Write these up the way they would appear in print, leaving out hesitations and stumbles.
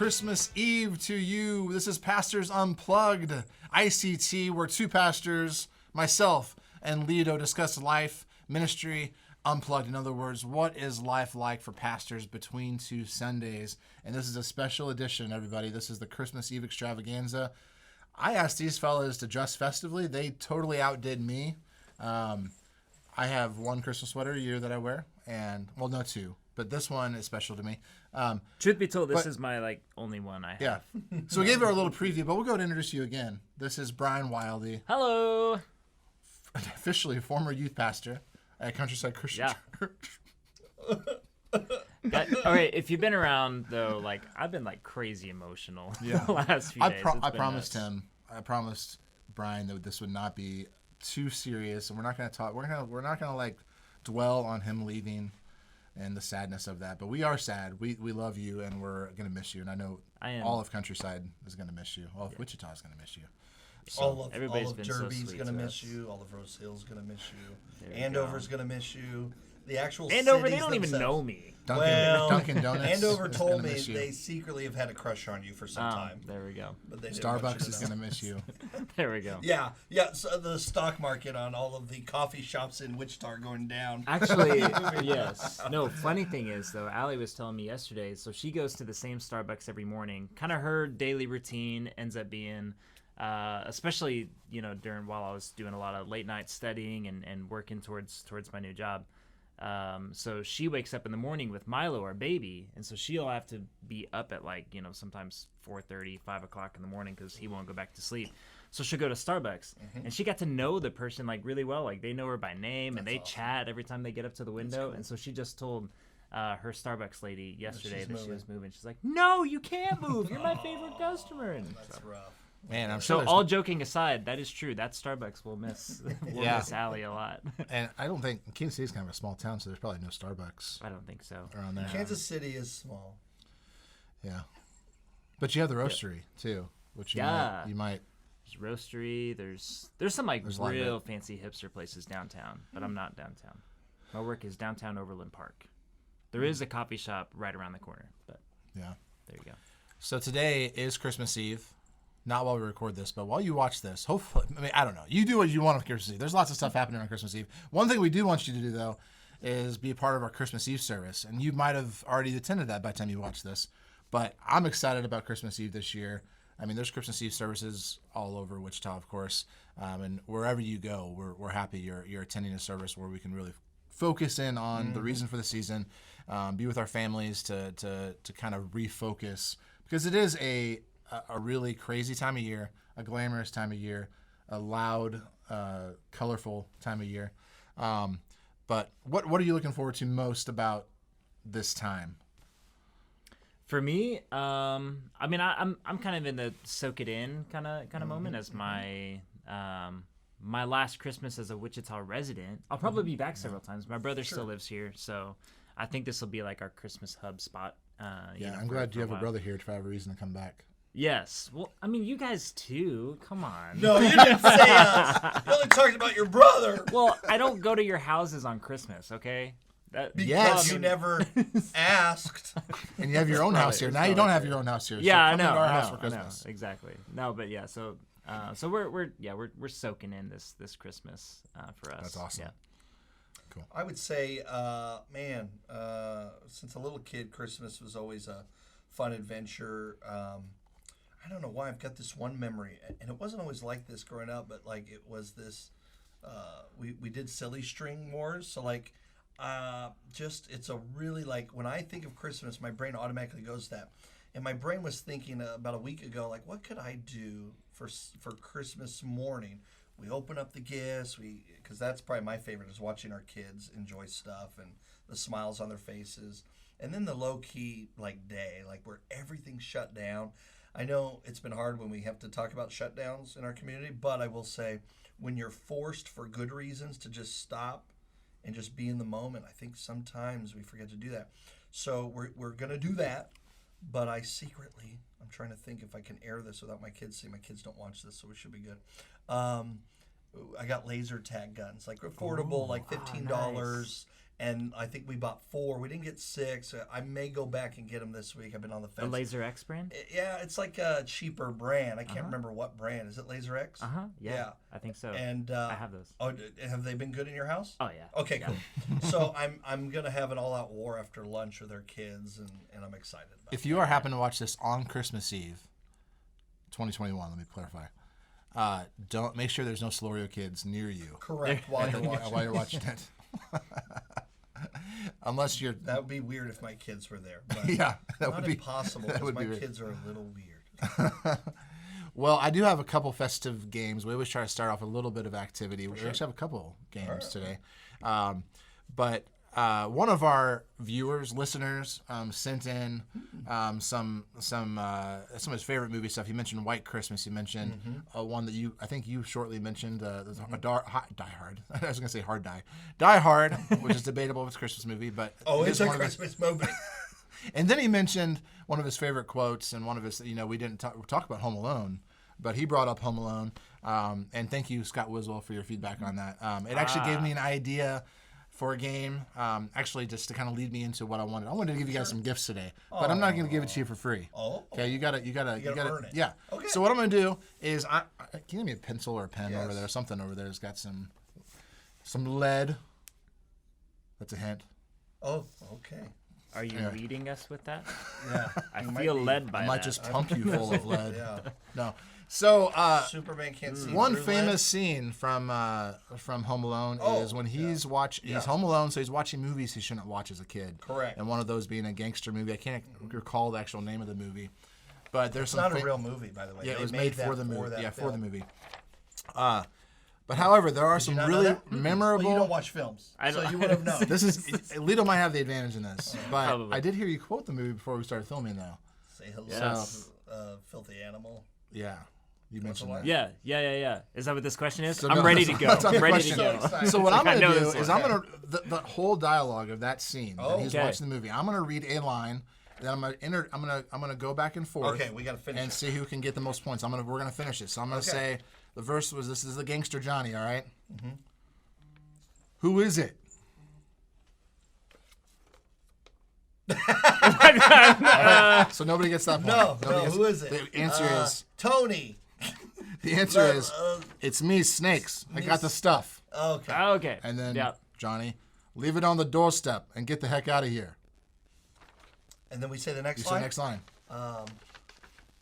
Christmas Eve to you. This is Pastors Unplugged, ICT, where two pastors, myself and Lito, discuss life, ministry, unplugged. In other words, what is life like for pastors between two Sundays? And this is a special edition, everybody. This is the Christmas Eve Extravaganza. I asked these fellas to dress festively. They totally outdid me. I have one Christmas sweater a year that I wear, and, well, no, two. But this one is special to me. Truth be told, this is my only one I have. Yeah. So we gave her a little preview, but we'll go ahead and introduce you again. This is Brian Wilde. Hello. Officially a former youth pastor at Countryside Christian Church. All right, if you've been around, though, I've been crazy emotional the last few days. I promised him, I promised Brian that this would not be too serious, and we're not going to talk. We're not going to dwell on him leaving and the sadness of that. But we are sad. We love you, and we're going to miss you. And I know all of Countryside is going to miss you. All of Wichita is going to miss you. So all of Derby's going to miss you. All of Rose Hill's going to miss you. Andover's going to miss you. The actual Andover, cities they don't even know me. Dunkin' Donuts. Andover told me they secretly have had a crush on you for some time. There we go. But they Starbucks is going to miss you. There we go. Yeah. So the stock market on all of the coffee shops in Wichita are going down. Actually, yes. No, funny thing is, though, Allie was telling me yesterday, so she goes to the same Starbucks every morning. Kind of her daily routine ends up being, especially, while I was doing a lot of late night studying and working towards my new job. So she wakes up in the morning with Milo, our baby, and so she'll have to be up at sometimes 4:30, 5 o'clock in the morning because he won't go back to sleep. So she'll go to Starbucks, and she got to know the person really well. They know her by name, and they chat every time they get up to the window. Cool. And so she just told her Starbucks lady yesterday that she was moving. She's like, "No, you can't move. You're my favorite customer." And that's rough. Man, I'm sure. So all joking aside, that is true. That Starbucks will miss miss Allie a lot. And I don't think Kansas City is kind of a small town, so there's probably no Starbucks. I don't think so. Around there. Kansas City is small. Yeah, but you have the roastery too, which you might. There's roastery. There's some real fancy hipster places downtown, but I'm not downtown. My work is downtown Overland Park. There is a coffee shop right around the corner, but there you go. So today is Christmas Eve. Not while we record this, but while you watch this, hopefully, I don't know. You do what you want on Christmas Eve. There's lots of stuff happening on Christmas Eve. One thing we do want you to do, though, is be a part of our Christmas Eve service. And you might have already attended that by the time you watch this. But I'm excited about Christmas Eve this year. I mean, there's Christmas Eve services all over Wichita, of course. And wherever you go, we're happy you're attending a service where we can really focus in on the reason for the season, be with our families to kind of refocus. Because it is a really crazy time of year, a glamorous time of year, a loud, colorful time of year. But what are you looking forward to most about this time? For me, I'm kind of in the soak it in kind of moment as my last Christmas as a Wichita resident. I'll probably be back several times. My brother still lives here, so I think this will be our Christmas hub spot. I'm glad you have a brother here to have a reason to come back. Yes. Well, you guys too. Come on. No, you didn't say us. You only talked about your brother. Well, I don't go to your houses on Christmas, okay? Because you never asked. And you have your own house here. Now you don't have your own house here. Yeah, so I know. Our house for Christmas. Exactly. No, but yeah. So we're soaking in this Christmas for us. That's awesome. Yeah. Cool. I would say, since a little kid, Christmas was always a fun adventure. I don't know why I've got this one memory, and it wasn't always like this growing up, but it was this. We did silly string wars, so it's a really when I think of Christmas, my brain automatically goes to that, and my brain was thinking about a week ago, what could I do for Christmas morning? We open up the gifts, because that's probably my favorite is watching our kids enjoy stuff and the smiles on their faces, and then the low key day, where everything's shut down. I know it's been hard when we have to talk about shutdowns in our community, but I will say when you're forced for good reasons to just stop and just be in the moment, I think sometimes we forget to do that. So we're going to do that, but I'm trying to think if I can air this without my kids seeing. My kids don't watch this, so we should be good. I got laser tag guns, like affordable, like $15. Nice. And I think we bought 4. We didn't get 6. I may go back and get them this week. I've been on the The fence. Laser X brand? Yeah, it's like a cheaper brand. I can't remember what brand. Is it Laser X? Yeah, I think so. And I have those. Oh, have they been good in your house? Oh, yeah. Okay, cool. So I'm gonna have an all-out war after lunch with our kids, and I'm excited about it. If you are happen to watch this on Christmas Eve, 2021, let me clarify. Don't make sure there's no Slorio kids near you Correct. While you're watching. it. Unless you're. That would be weird if my kids were there. But Yeah, that not would be impossible that because would my be weird. kids are a little weird. Well, I do have a couple festive games. We always try to start off with a little bit of activity. We actually have a couple games today. But one of our viewers, listeners, sent in some of his favorite movie stuff. He mentioned White Christmas. He mentioned one that I think you shortly mentioned, Die Hard. I was going to say Hard Die. Die Hard, which is debatable if it's a Christmas movie, but It's a one of his- Christmas movie. And then he mentioned one of his favorite quotes, and one of his, we didn't talk about Home Alone, but he brought up Home Alone. And thank you, Scott Wiswell, for your feedback on that. It actually gave me an idea for a game, actually just to kind of lead me into what I wanted. I wanted to give you guys some gifts today, but I'm not going to give it to you for free. Oh. Okay, you gotta earn it. Yeah. Okay. So what I'm going to do is, can you give me a pencil or a pen Yes. over there? Something over there has got some lead. That's a hint. Oh, okay. Are you leading us with that? Yeah. I feel led by I that. might just pump you full of lead. Yeah. No. So Superman can't see one through famous lead. scene from Home Alone is when he's he's home alone, so he's watching movies he shouldn't watch as a kid. Correct. And one of those being a gangster movie. I can't recall the actual name of the movie, but there's It's some. not a real movie, by the way. Yeah, They it was made that for the movie. that For the film. movie. But however, there are some Did you not know really that? memorable. Well, you don't watch films, I so don't- you would have known. This is Lito might have the advantage in this, but Probably. I did hear you quote the movie before we started filming, though. Say hello, Yes. filthy animal. Yeah, you mentioned the that. Yeah. Is that what this question is? So I'm no, ready to go. that's not the I'm ready to question. go. So So what It's I'm like, I going know to do this is one. I'm going to the whole dialogue of that scene that he's Okay. watching the movie. I'm going to read a line, then I'm going to go back and forth. Okay, we got to finish. and it. see who can get the most points. We're going to finish it. So I'm going to Okay. say the verse was, "This is the gangster Johnny." All right? Who is it? So nobody gets that point. No, Nobody gets- who is it? The answer is Tony. it's me, Snakes. I got the stuff. Okay. Okay. And then yeah. Johnny, leave it on the doorstep and get the heck out of here. And then we say the next You say line. next line.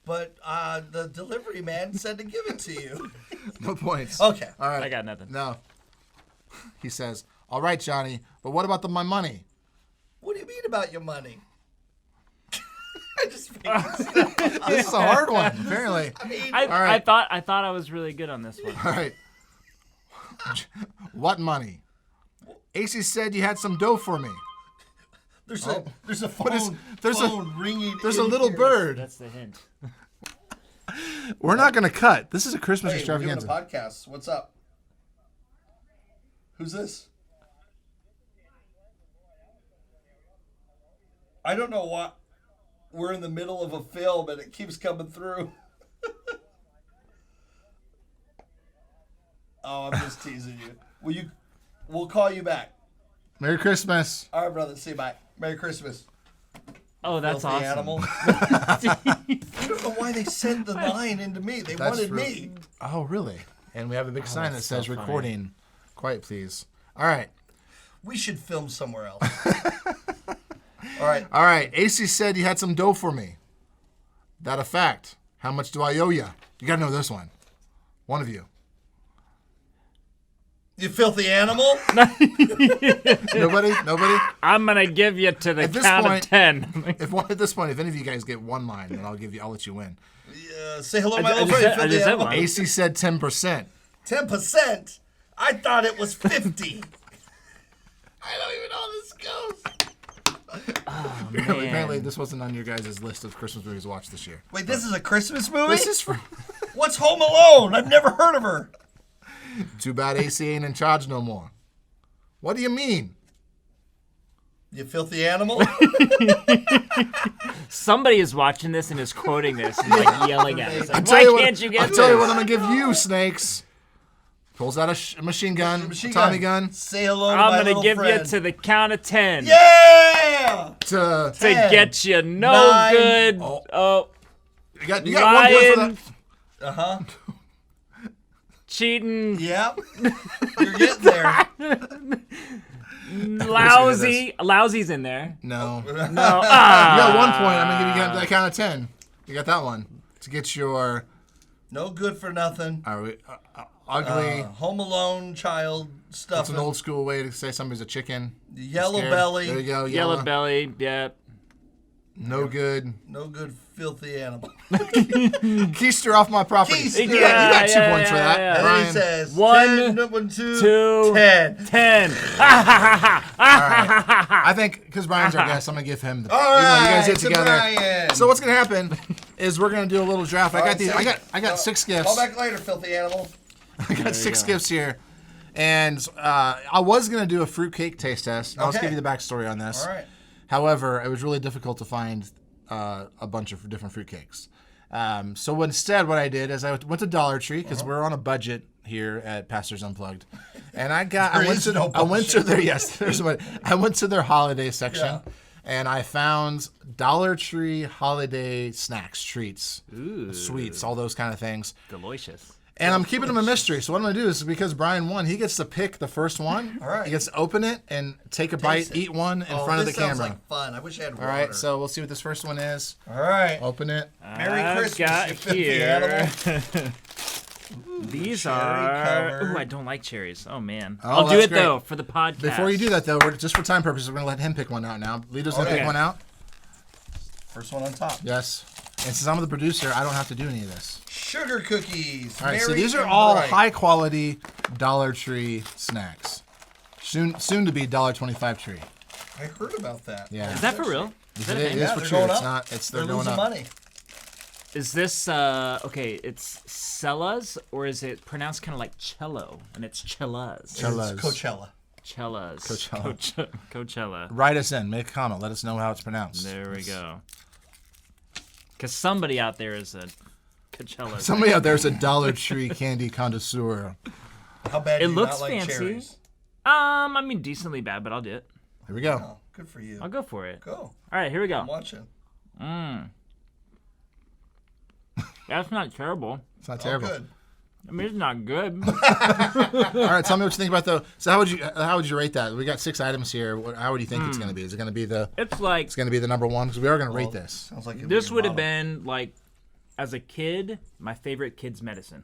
But the delivery man said to give it to you. No points. Okay. All right. I got nothing. No. He says, "All right, Johnny, but what about my money?" What do you mean about your money? I just This is a hard one, apparently. I right. thought I was really good on this one. All right. What money? AC said you had some dough for me. there's a phone, is- there's a- phone ringing. There's in a little here. bird. That's the hint. We're not going to cut. This is a Christmas Hey, we're doing a extravaganza. podcast. What's up? Who's this? I don't know what. We're in the middle of a film and it keeps coming through. Oh, I'm just teasing you. We'll call you back. Merry Christmas. All right, brother. See you. Bye. Merry Christmas. Oh, that's Filthy awesome. animal. I don't know why they sent the line into me. They That's wanted really- me. Oh, really? And we have a big sign that that's says so funny. recording. Quiet, please. All right. We should film somewhere else. All right. All right. AC said you had some dough for me. That a fact. How much do I owe you? You got to know this one. One of you. You filthy animal. Nobody? Nobody? I'm gonna give you to the At this count point- of 10. At this point, if any of you guys get one line, then I'll let you win. Say hello, my I little just friend. said- I Filthy just said animal. one. AC said 10%. 10%? I thought it was 50. I don't even know how this goes. Apparently, this wasn't on your guys' list of Christmas movies to watch this year. Wait, this is a Christmas movie? This is for. What's Home Alone? I've never heard of her. Too bad AC ain't in charge no more. What do you mean? You filthy animal. Somebody is watching this and is quoting this and like yelling at us. Like, Tell why you what- can't you get I'll this? tell you what I'm gonna give you, Snakes. Pulls out a machine gun, a Tommy gun. Say hello to my I'm gonna little give friend. you to the count of 10. Yeah! To 10, get you no 9. good. Oh. Oh, you got 1 point for that. Uh-huh. cheating, Yep. You're getting there. lousy. Lousy's in there. No. No. You got 1 point. I'm gonna give you that count of 10. You got that one to get your No good for nothing. ugly. Home Alone child stuff. That's an old school way to say somebody's a chicken. Yellow Scared. belly. There you go. Yellow belly. Yeah. No good. No good, filthy animal. Keister off my property. Keister. You got 2 points for that. yeah. And then Brian. he says, 1, 10, 2, 10. 10. All right. I think because Brian's our guest, I'm gonna give him the. All even though right, you guys did it to together. Brian. So what's gonna happen is we're gonna do a little draft. I All got right, these. so- I got 6 gifts. Call back later, filthy animal. I got 6 gifts here, and I was gonna do a fruitcake taste test. I'll just Okay. give you the backstory on this. All right. However, it was really difficult to find a bunch of different fruitcakes. So instead, what I did is I went to Dollar Tree because we're on a budget here at Pastors Unplugged, and I went to their I went to their holiday section, Yeah. and I found Dollar Tree holiday snacks, treats, sweets, all those kind of things. Delicious. And I'm keeping them a mystery. So what I'm going to do is because Brian won, he gets to pick the first one. All right. He gets to open it and take a bite, it. eat one in front of the This sounds camera. like fun. I wish I had water. All right, so we'll see what this first one is. All right. Open it. Merry I've Christmas, got you filthy here. animal. These cherry are. covered. Ooh, I don't like cherries. Oh man. Oh, I'll do that's it great. though for the podcast. Before you do that, though, just for time purposes, we're going to let him pick one out now. Lito's going to Okay. pick one out. First one on top. Yes. And since I'm the producer, I don't have to do any of this. Sugar cookies. All right, so Merry these are and all bright. high-quality Dollar Tree snacks. Soon to be $1.25 tree. I heard about that. Yeah. Is that for real? Is that a It thing? is Yeah, for they're true. going It's up. not. They're They're going losing up. money. Is this okay? It's Cella's, or is it pronounced kind of like cello? And it's Cellas. Cellas. It's Coachella. Cellas. Coachella. Coachella. Write us in. Make a comment. Let us know how it's pronounced. There we go. Because somebody out there is a Coachella. Somebody out there is a Dollar Tree candy connoisseur. How bad It do you looks not like fancy. cherries? I mean, decently bad, but I'll do it. Here we go. Oh, good for you. I'll go for it. Go. All right, here we go. I'm watching. That's not terrible. It's not Oh, terrible. good. I mean, it's not good. All right, tell me what you think about the. So how would you rate that? We got 6 items here. How would you think it's going to be? Is it going to be the It's like number one? Because we are going to rate this. Sounds like it'd this be would have bottom. been like, as a kid, my favorite kid's medicine.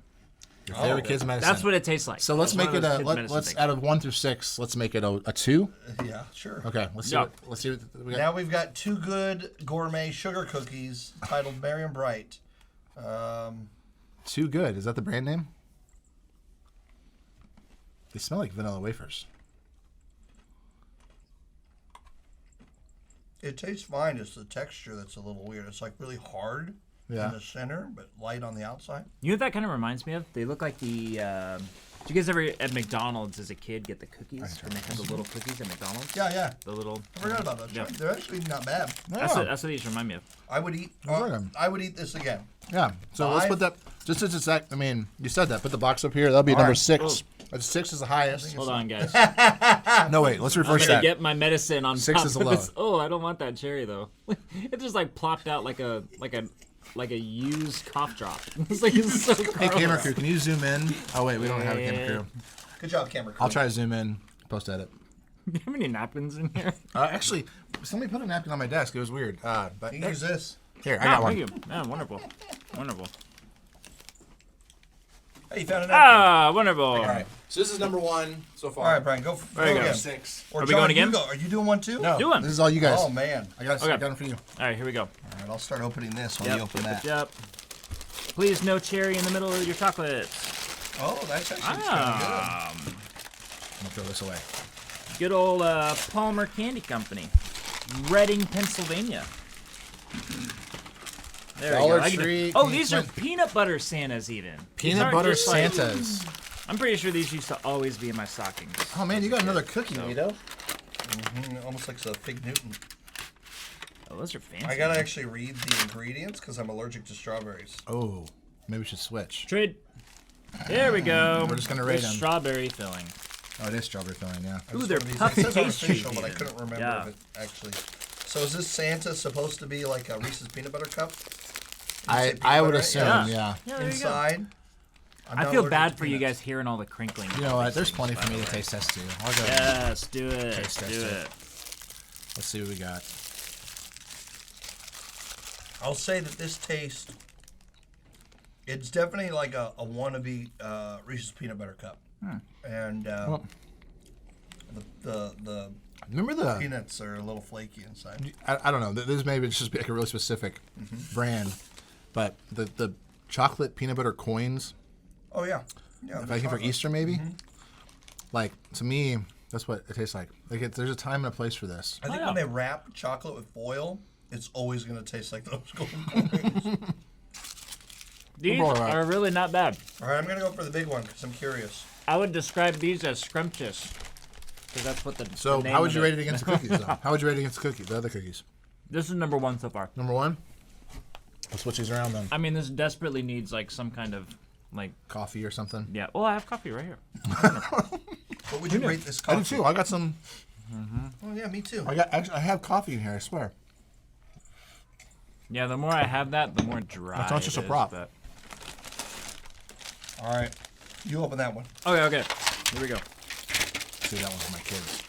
Your favorite okay. kids medicine. That's what it tastes like. So let's It's make one it of those a. kids' medicine Let's things. out of 1 through 6. Let's make it a 2. Yeah, sure. Okay. Let's see. Yeah. Let's see what we got. Now we've got 2 good gourmet sugar cookies titled Merry and Bright. Too Good. Is that the brand name? They smell like vanilla wafers. It tastes fine. It's the texture that's a little weird. It's like really hard Yeah. in the center, but light on the outside. You know what that kind of reminds me of? They look like the. Did you guys ever at McDonald's as a kid get the cookies when they had the little cookies at McDonald's? Yeah, yeah. The little. I forgot about those. Yeah. They're actually not bad. That's Yeah. what these remind me of. I would eat. like 'em. I would eat this again. Yeah. So let's 5? put that. Just as a sec. I mean, you said that. Put the box up here. That'll be All number right. 6. 6 is the highest. Hold on, guys. No, wait. Let's I'm reverse gonna that. get my medicine on 6 top is of the this. low. Oh, I don't want that cherry though. It just like plopped out like a used cough drop. It's so gross. Hey, camera crew, can you zoom in? Oh wait, we don't have a camera crew. Good job, camera crew. I'll try to zoom in. Post edit. Do you have any napkins in here? Actually, somebody put a napkin on my desk. It was weird. But You can use this. here, I got one. Thank you. Yeah, wonderful. Wonderful. Hey, you found an napkin. Ah, wonderful. All right. So this is number 1 so far. All right, Brian, go. There you go. again. 6. Or Are we John, going you again? go. Are you doing one too? No, Do one. this is all you guys. Oh man. I got Okay. it for you. All right, here we go. All right, I'll start opening this while you open that. Yep. Please, no cherry in the middle of your chocolate. Oh, that's actually kind of Ah, I'm gonna throw this away. good old Palmer Candy Company, Reading, Pennsylvania. There Dollar we go. Tree Oh, can't these are find- peanut butter Santas even. These Peanut aren't butter just like- Santas. I'm pretty sure these used to always be in my stockings. Oh man, you got another cookie, Lito. good. Almost like a Fig Newton. Oh, those are fancy. I gotta actually read the ingredients because I'm allergic to strawberries. Oh, maybe we should switch. Trade. There we go. We're just gonna rate With them. strawberry filling. Oh, it is strawberry filling, yeah. Ooh, they're It puffy says pastry. artificial, but I couldn't remember Yeah. if it actually. So is this Santa supposed to be like a Reese's peanut butter cup? I would assume, yeah. Yeah, there you go. Inside. I'm I not feel allergic bad to for you peanuts. guys hearing all the crinkling. You know what? There's plenty for me to taste test too. I'll go. Yes, do it. Taste test Do it. it. Let's see what we got. I'll say that this taste, it's definitely like a wannabe Reese's peanut butter cup, and the Remember the? peanuts are a little flaky inside. I don't know. This maybe just be like a really specific brand, but the chocolate peanut butter coins. Oh yeah, yeah. If I think for Easter, maybe. Like to me, that's what it tastes like. Like there's a time and a place for this. I think yeah. when they wrap chocolate with foil, it's always going to taste like those golden coins. These all right. are really not bad. All right, I'm going to go for the big one because I'm curious. I would describe these as scrumptious. Because that's what the So the name how would of you rate it against the cookies? Though? How would you rate it against the cookies? The other cookies. This is number one so far. Number one. Let's switch these around then. I mean, this desperately needs like some kind of like Coffee or something. yeah. Well, I have coffee right here. What would you rate this I do coffee? too. I got some. Oh yeah, me too. I have coffee in here. I swear. Yeah, the more I have that, the more dry. That's not just it a is, prop. but- All right, you open that one. Okay. Here we go. See, that one's for my kids.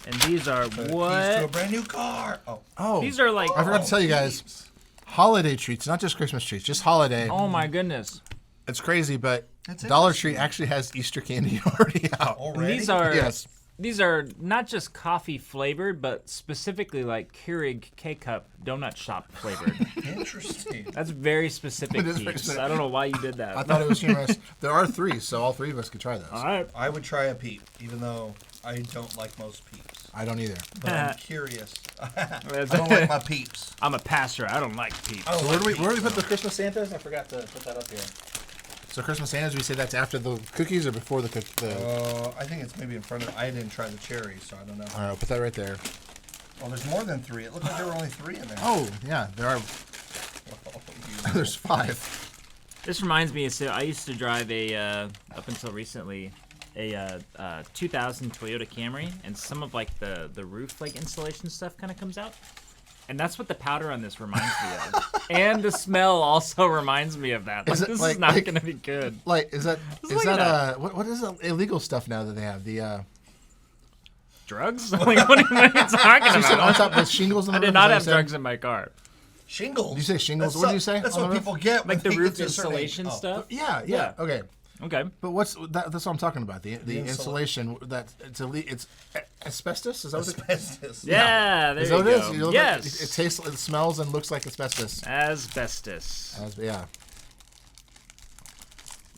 And these are Keys to a what? brand new car. Oh, Oh, These are like. I forgot to tell you guys. Holiday treats, not just Christmas treats, just holiday. Oh my goodness. It's crazy, but That's Dollar interesting. Tree actually has Easter candy already out. And already. these are Yes. these are not just coffee flavored, but specifically like Keurig K-cup donut shop flavored. Interesting. That's very specific. It is very Peeps. specific. I don't know why you did that. I thought it was humorous. There are three, so all three of us could try those. All right. I would try a peep, even though I don't like most peeps. I don't either. But I'm curious. I don't like my peeps. I'm a pastor. I don't like Peeps. I don't So like where do we peeps. put the Christmas Santas? I forgot to put that up here. So Christmas Santas, we say that's after the cookies or before the cookies? I think it's maybe in front of. I didn't try the cherries, so I don't know. All right, I'll put that right there. Oh, there's more than three. It looked like there were only three in there. Oh, yeah, there are. There's five. This reminds me. So I used to drive a up until recently a 2000 Toyota Camry, and some of like the roof like insulation stuff kind of comes out, and that's what the powder on this reminds me of. And the smell also reminds me of that. Like, Is it this like- is not like- gonna be good. Like, is that look at that. what is the illegal stuff now that they have? The Drugs? Like, what are you talking you said on about? top with shingles on the I roof, did is not that have what you said? drugs in my car. Shingles. Did you say shingles? That's What did you say That's on what the roof? people get when Like the they roof get to a certain age. insulation Oh. stuff. Yeah. Okay. Okay. But that's what I'm talking about. The insulation. insulation that it's asbestos. Is that what it Asbestos. Yeah, there is? you That what it go. is? You look Yes. like- it tastes, it smells, and looks like asbestos. Asbestos. Yeah.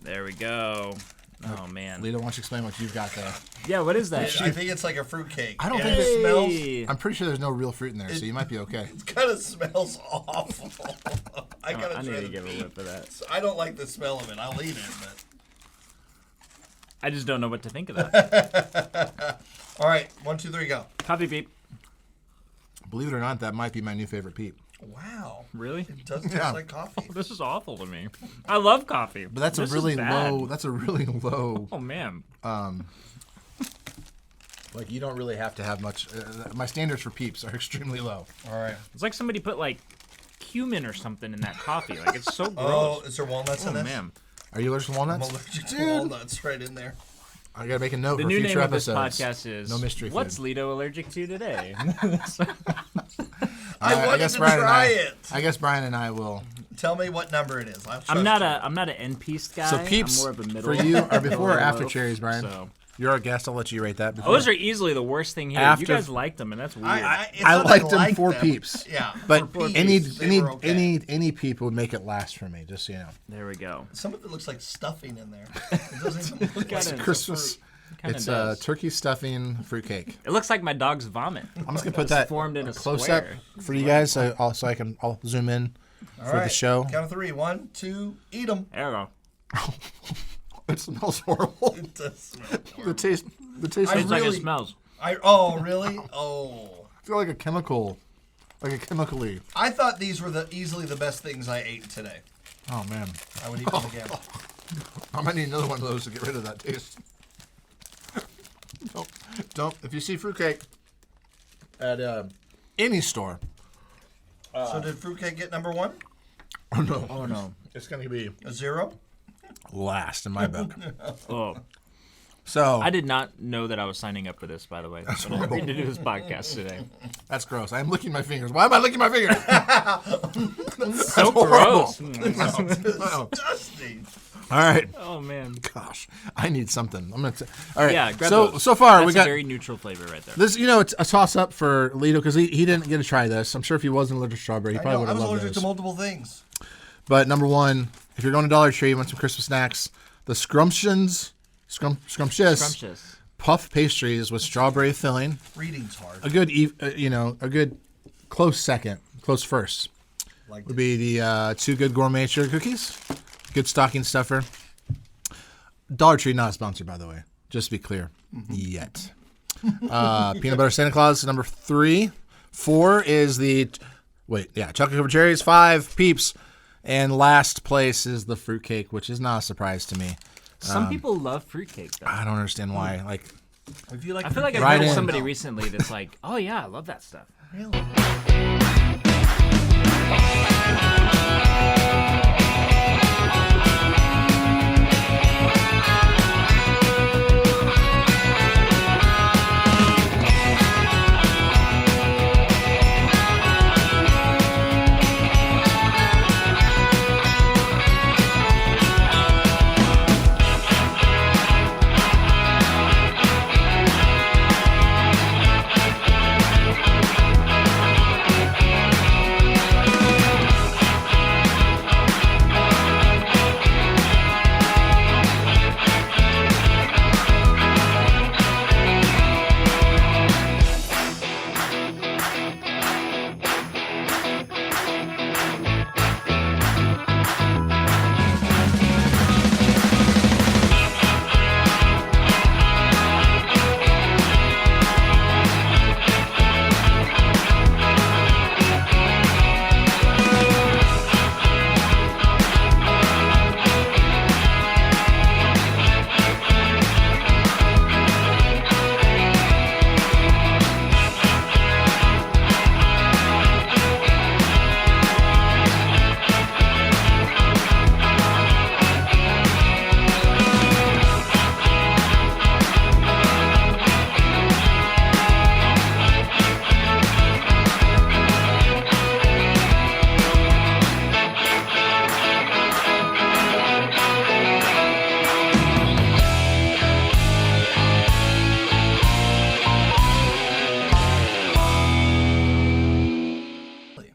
There we go. Oh man. Lito, why don't you explain what you've got there? Yeah, what is that? I think it's like a fruitcake. I don't And think it smells. Hey. I'm pretty sure there's no real fruit in there, so you might be okay. It kind of smells awful. I gotta I try need to the give a peep. whip of that. I don't like the smell of it. I'll eat it, but. I just don't know what to think of that. All right, 1, 2, 3, go. Coffee Peep. Believe it or not, that might be my new favorite peep. Wow. Really? It does taste Yeah. like coffee. This is awful to me. I love coffee. But that's This a is really bad. low. That's a really low. Oh man. Like you don't really have to have much. My standards for peeps are extremely low. All right. It's like somebody put like cumin or something in that coffee. Like it's so Oh, gross. is there walnuts Oh in this? man. Are you allergic to I'm walnuts? allergic to Dude. walnuts right in there. I gotta make a note The for new future name of this episodes. podcast is No mystery What's food. Lito allergic to today? I wanted to Brian and try I- it. I guess Brian and I will. Tell me what number it is. I'm not an end piece guy. So peeps I'm more of a middle. for you are before or middle after loaf, cherries, Brian. So. You're our guest. I'll let you rate that. Before. Those are easily the worst thing here. After- You guys liked them, and that's weird. It's I not that liked them like for peeps. Yeah. But for peeps, any they were okay. any peep would make it last for me. Just so you know. There we go. Some of it looks like stuffing in there. It doesn't even look Kinda- like Christmas. Kinda It's does. turkey stuffing fruitcake. It looks like my dog's vomit. I'm just gonna put It's that formed in a close square. up for you guys, so I'll zoom in All for the right, show. Count of 3. 1, 2, eat them. There we go. It smells horrible. It does smell The taste. Tastes like really- it smells. Oh, really? Oh. I feel like a chemical, chemically. I thought these were easily the best things I ate today. Oh man. I would eat them again. I might need another one of those to get rid of that taste. Don't. If you see fruitcake at any store. So did fruitcake get number 1? Oh no. Oh no. It's going to be A 0? last in my book. Oh. So I did not know that I was signing up for this, by the way. That's when I agreed to do this podcast today. that's gross. I am licking my fingers. Why am I licking my fingers? So horrible. gross. Disgusting. All right. Oh man. Gosh, I need something. I'm gonna. All right. Yeah, grab so those. so far That's we got a very neutral flavor right there. this. You know, it's a toss up for Lito because he didn't get to try this. I'm sure if he wasn't allergic to strawberry, he I probably know. would I have was loved allergic this. to multiple things. But number one, if you're going to Dollar Tree, you want some Christmas snacks, the Scrumptious Scrumptious. puff pastries with strawberry filling. Reading's hard. A good, a good close second, close first Like would be the Too Good Gourmet sugar cookies. Good stocking stuffer. Dollar Tree not sponsored, by the way. Just to be clear, yet. Peanut butter Santa Claus number 3. 4 is the chocolate covered cherries. 5 Peeps, and last place is the fruitcake, which is not a surprise to me. Some people love fruitcake though. I don't understand why. Like, if you like I feel like I've Right met in. somebody recently that's like, oh yeah, I love that stuff. Really?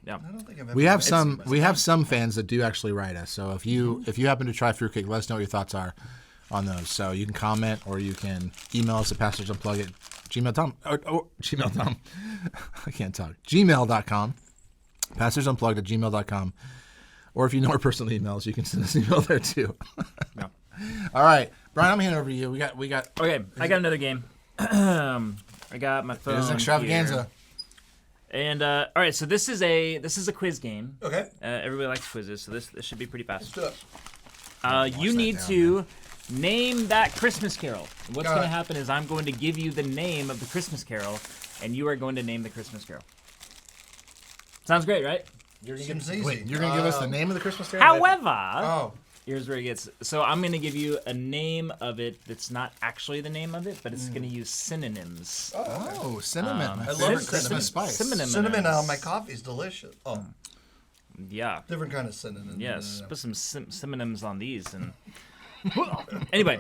Yeah. I don't think I've ever we have had some fans that do actually write us. So if you happen to try fruitcake, let us know what your thoughts are on those. So you can comment or you can email us at pastorsunplug@gmail.com or gmail.com. I can't talk. gmail.com. pastorsunplugged@gmail.com. Or if you know our personal emails, you can send us an email there too. Yeah. All right, Brian, I'm handing over to you. We got. Okay, I got another game. I got my phone. It is an extravaganza. here. And all right, so this is a quiz game. Okay. Everybody likes quizzes, so this should be pretty fast. Let's do it. You need to name that Christmas carol. And what's Got going to it. happen is I'm going to give you the name of the Christmas carol, and you are going to name the Christmas carol. Sounds great, right? Seems easy. Wait, you're gonna give us the name of the Christmas carol? However, Oh. here's where it gets. So I'm going to give you a name of it that's not actually the name of it, but it's going to use synonyms. Oh, cinnamon. My I love favorite cinnamon. Christmas spice. Cinnamon on my coffee is delicious. Oh, Yeah. different kind of cinnamon. Yes, put some synonyms on these. And anyway,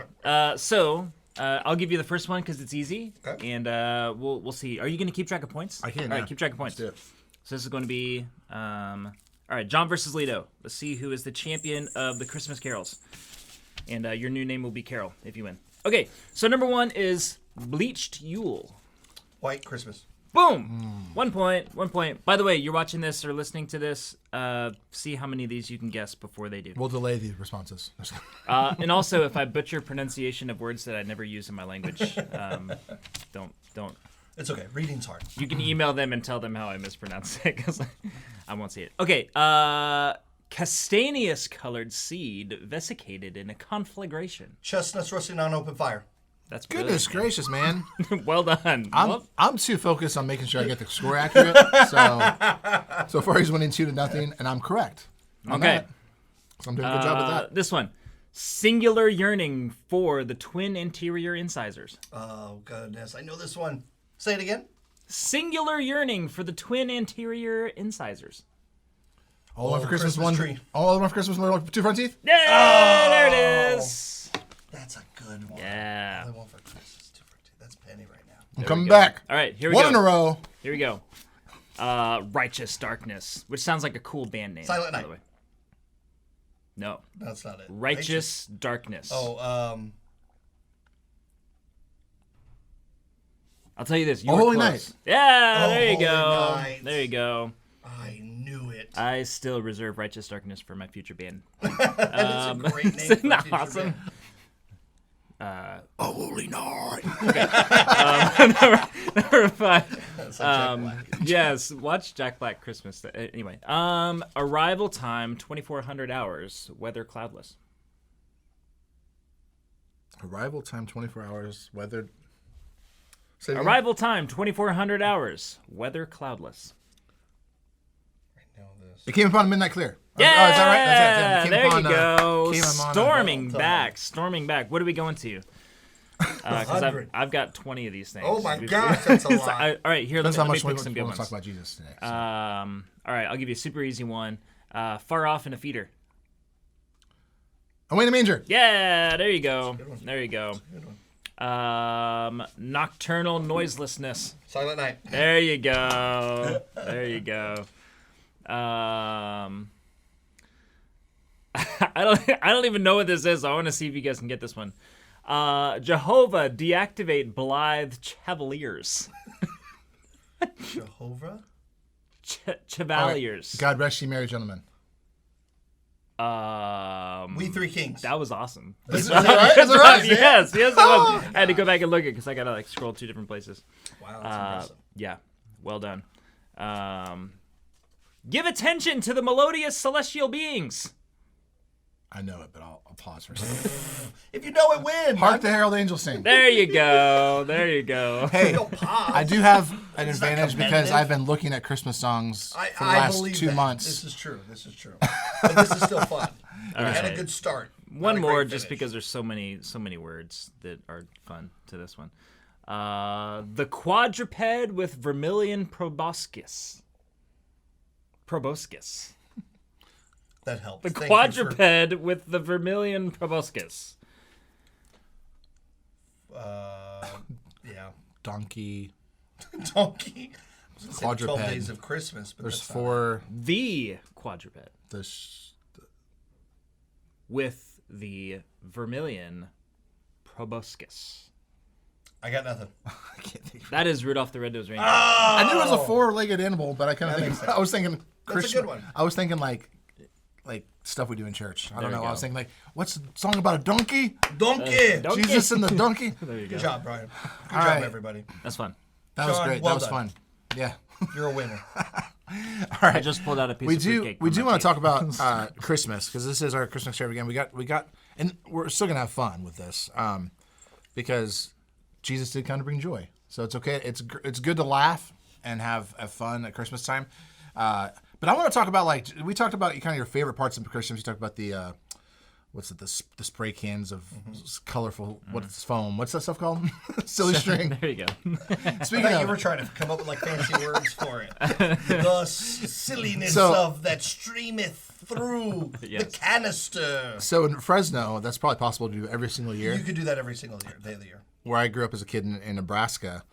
so I'll give you the first one because it's easy, Okay. and we'll see. Are you going to keep track of points? I can. All Yeah. right, keep track of points. Let's do it. So this is going to be all right. John versus Lito. Let's see who is the champion of the Christmas carols, and your new name will be Carol if you win. Okay, so number 1 is Bleached Yule. White Christmas. Boom! 1 point. 1 point. By the way, you're watching this or listening to this. See how many of these you can guess before they do. We'll delay the responses. And also, if I butcher pronunciation of words that I never use in my language, don't. It's okay. Reading's hard. You can email them and tell them how I mispronounce it because I won't see it. Okay. castaneous-colored seed vesiculated in a conflagration. Chestnuts roasting on open fire. That's Goodness brilliant, gracious, man. man. Well done. I'm too focused on making sure I get the score accurate. So far he's winning 2-0, and I'm correct. on Okay. that. So I'm doing a good job with that. This one. Singular yearning for the twin interior incisors. Oh, goodness. I know this one. Say it again. Singular yearning for the twin anterior incisors. All I want for Christmas, Christmas one tree. All I want for Christmas, one, 2 front teeth. Yeah, there it is. That's a good one. Yeah. All I want for Christmas, 2 front teeth. That's Penny right now. I'm There coming we go. back. All right, here we One go. in a row. Here we go. Righteous Darkness, which sounds like a cool band name. Silent by Night. the way. No. That's not it. Righteous Darkness. Oh, I'll tell you this. You Oh, were Holy close. Night. Yeah, Oh, there you Holy go. Night. There you go. I knew it. I still reserve Righteous Darkness for my future band. That is a great name. Isn't for a that future awesome? band. Oh, holy night. Number 5. That's like Jack Black. Yes, watch Jack Black Christmas. Anyway, arrival time 2,400 hours. Weather cloudless. Arrival time 24 hours. Weather. Say it again. Arrival time 2,400 hours. Weather cloudless. I know this. It came upon midnight clear. Yeah, Oh, is that right? That's it. It there came you upon, go. came upon, Storming back. What are we going to? Because 100. I've got 20 of these things. Oh my gosh, that's a So, lot. all right, here. That's let how me much we pick some good want to ones. talk about Jesus today. So. All right, I'll give you a super easy one. Far off in a feeder. Away in the manger. Yeah, there you go. There you go. Good one. Nocturnal noiselessness. Silent Night. There you go. There you go. I don't even know what this is. I want to see if you guys can get this one. Jehovah deactivate blithe chevaliers. Jehovah. Chevaliers. God rest ye merry gentlemen. We Three Kings. That was awesome. Is that right? Is that right? Yes, it was. I had to go back and look it because I gotta scroll 2 different places. Wow, that's impressive. Yeah, well done. Give attention to the melodious celestial beings. I know it, but I'll pause for a second. If you know it, win. Hark the herald angels sing. There you go. There you go. Hey, Don't pause. I do have an It's not advantage because competitive. I've been looking at Christmas songs for the I last believe 2 that. months. This is true. This is true. But this is still fun. We had a right. good start. One Not a more, great just finish. because there's so many words that are fun to this one. The quadruped with vermilion proboscis. Proboscis. That helps. The Thank you quadruped with the vermilion proboscis. Yeah. Donkey. Donkey. Quadruped. 12 days of Christmas. But There's that's not 4. The quadruped This. with the vermilion proboscis. it. I got nothing. I can't think. That is Rudolph the Red-Nosed Reindeer. I knew it was a 4-legged animal, but I kind of That think makes sense. I was thinking That's a Christian. good one. I was thinking like stuff we do in church. I don't There know. you I was go. thinking like, what's the song about a donkey? Donkey. Donkey. Jesus and the donkey. There you go. Good job, Brian. Good All job, right. everybody. That's fun. That was John, great. well that was done. fun. Yeah. You're a winner. All right. I just pulled out a piece we of do fruitcake. we from do my want to cake. talk about Christmas because this is our Christmas extravaganza. We got and we're still gonna have fun with this because Jesus did kind of bring joy. So it's okay. It's good to laugh and have fun at Christmas time. But I want to talk about we talked about kind of your favorite parts of Christmas. We talked about the the spray cans of colorful what's foam. What's that stuff called? Silly string. There you go. Speaking I thought you of were trying to come up with like fancy words for it. The silliness So- of that streameth through Yes. the canister. so in Fresno, that's probably possible to do every single year. You could do that every single day of the year. Where I grew up as a kid in Nebraska,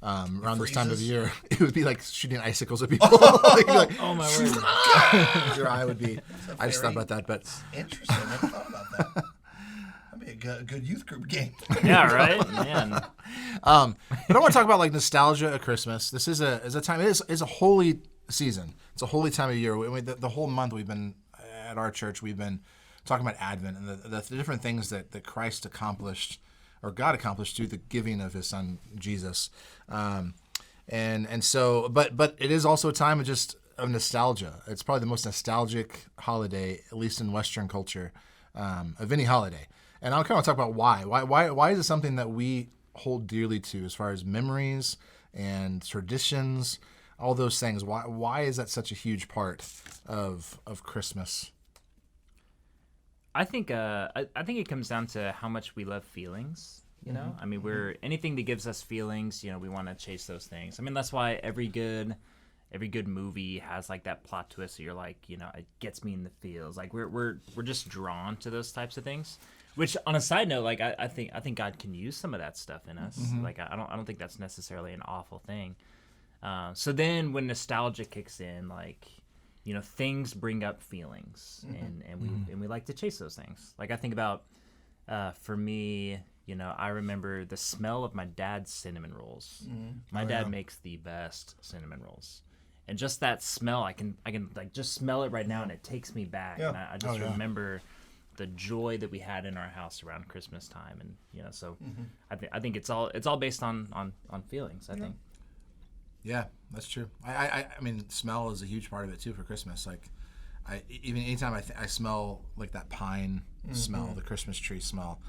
around this time of freezes? year, it would be like shooting icicles at people. You'd be like, Oh my word. your eye would be. I just thought about that, but Interesting. I never thought about that. That'd be a good youth group game. Yeah, right, man. but I want to talk about nostalgia at Christmas. This is a time. It is a holy season. It's a holy time of year. The whole month we've been at our church. We've been talking about Advent and the different things that Christ accomplished. Or God accomplished through the giving of His Son Jesus, and so, but it is also a time of just of nostalgia. It's probably the most nostalgic holiday, at least in Western culture, of any holiday. And I'll kind of talk about why. Why is it something that we hold dearly to as far as memories and traditions, all those things? Why is that such a huge part of Christmas? I think it comes down to how much we love feelings. You know, I mean, anything that gives us feelings. You know, we want to chase those things. I mean, that's why every good movie has like that plot twist. So you're like, you know, it gets me in the feels. Like we're just drawn to those types of things. Which, on a side note, like I think God can use some of that stuff in us. Like I don't think that's necessarily an awful thing. So then when nostalgia kicks in, like, you know, things bring up feelings, and we like to chase those things. Like I think about, for me, you know, I remember the smell of my dad's cinnamon rolls. My dad makes the best cinnamon rolls, and just that smell, I can like just smell it right now, and it takes me back. Yeah. And I just remember the joy that we had in our house around Christmas time, and you know, so I think it's all based on feelings. I think. Yeah, that's true. I mean, smell is a huge part of it too for Christmas. Like, even anytime I smell like that pine smell, the Christmas tree smell.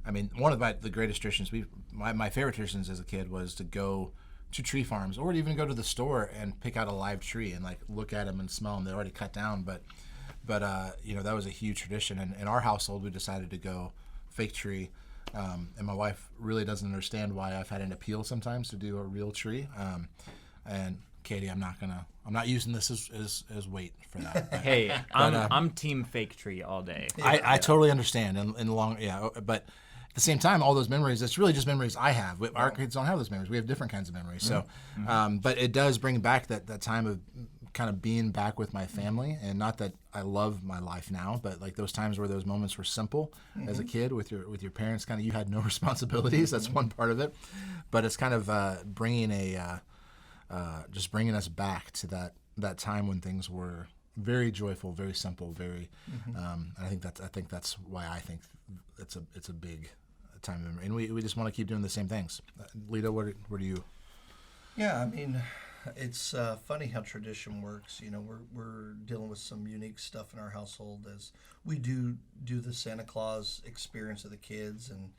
I mean, one of the greatest traditions my favorite traditions as a kid was to go to tree farms, or to even go to the store and pick out a live tree and like look at them and smell them. They're already cut down, but you know, that was a huge tradition. And in our household, we decided to go fake tree. And my wife really doesn't understand why I've had an appeal sometimes to do a real tree. And Katie, I'm not using this as weight for that. Hey, I'm team fake tree all day. I totally understand. But at the same time, all those memories, it's really just memories I have. Our kids don't have those memories. We have different kinds of memories. So, but it does bring back that time of kind of being back with my family. And not that I love my life now, but like those times where those moments were simple as a kid with your parents. Kind of, you had no responsibilities. That's one part of it. But it's kind of bringing us back to that time when things were very joyful, very simple, very. And I think that's why I think it's a big time of memory, and we just want to keep doing the same things. Lito, where do you? Yeah, I mean, it's funny how tradition works. You know, we're dealing with some unique stuff in our household as we do the Santa Claus experience of the kids, and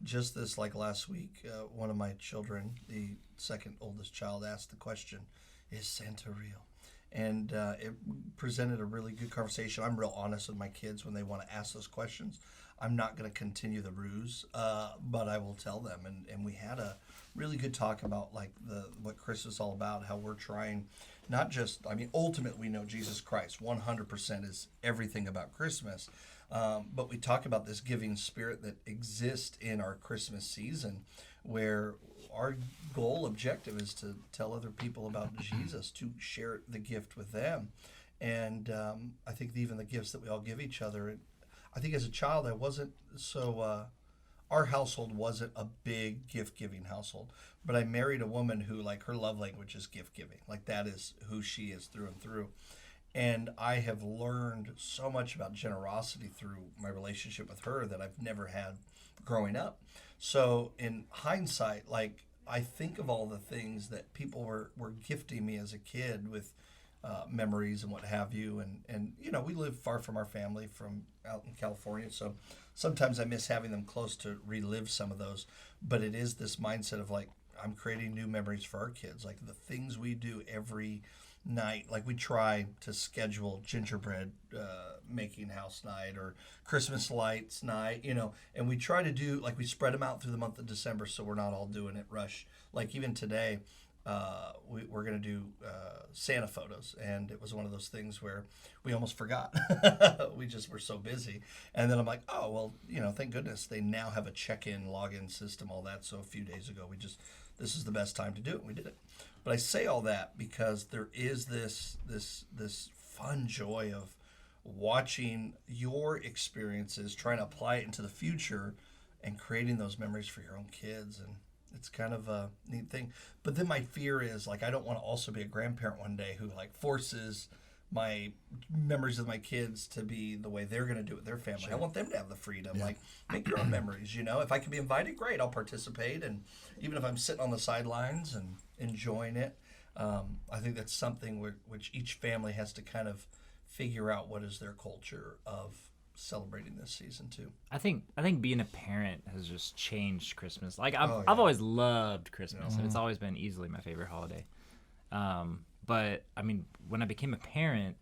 just this like last week, one of my children, the second oldest child, asked the question, "Is Santa real?" And it presented a really good conversation. I'm real honest with my kids when they want to ask those questions. I'm not going to continue the ruse, but I will tell them. And we had a really good talk about like what Christmas is all about, how we're trying not just, I mean, ultimately we know Jesus Christ 100% is everything about Christmas. But we talk about this giving spirit that exists in our Christmas season, where our goal objective is to tell other people about Jesus, to share the gift with them. And I think even the gifts that we all give each other, I think as a child I wasn't so, our household wasn't a big gift-giving household, but I married a woman who, like, her love language is gift-giving. Like, that is who she is through and through. And I have learned so much about generosity through my relationship with her that I've never had growing up. So in hindsight, like, I think of all the things that people were gifting me as a kid with memories and what have you. And you know, we live far from our family from out in California. So sometimes I miss having them close to relive some of those. But it is this mindset of like, I'm creating new memories for our kids. Like the things we do every night, like we try to schedule gingerbread making house night or Christmas lights night, you know, and we try to do, like, we spread them out through the month of December so we're not all doing it rush. Like even today, we're going to do Santa photos, and it was one of those things where we almost forgot. We just were so busy. And then I'm like, oh, well, you know, thank goodness they now have a check-in, login system, all that. So a few days ago, this is the best time to do it. We did it. But I say all that because there is this fun joy of watching your experiences, trying to apply it into the future, and creating those memories for your own kids. And it's kind of a neat thing. But then my fear is, like, I don't want to also be a grandparent one day who, like, forces my memories of my kids to be the way they're going to do it with their family. Sure. I want them to have the freedom. Yeah. Like, make your own memories, you know. If I can be invited, great, I'll participate. And even if I'm sitting on the sidelines and enjoying it, I think that's something which each family has to kind of figure out what is their culture of celebrating this season too. I think being a parent has just changed Christmas. Like I've Oh, I've yeah. always loved Christmas, and it's always been easily my favorite holiday. But I mean, when I became a parent,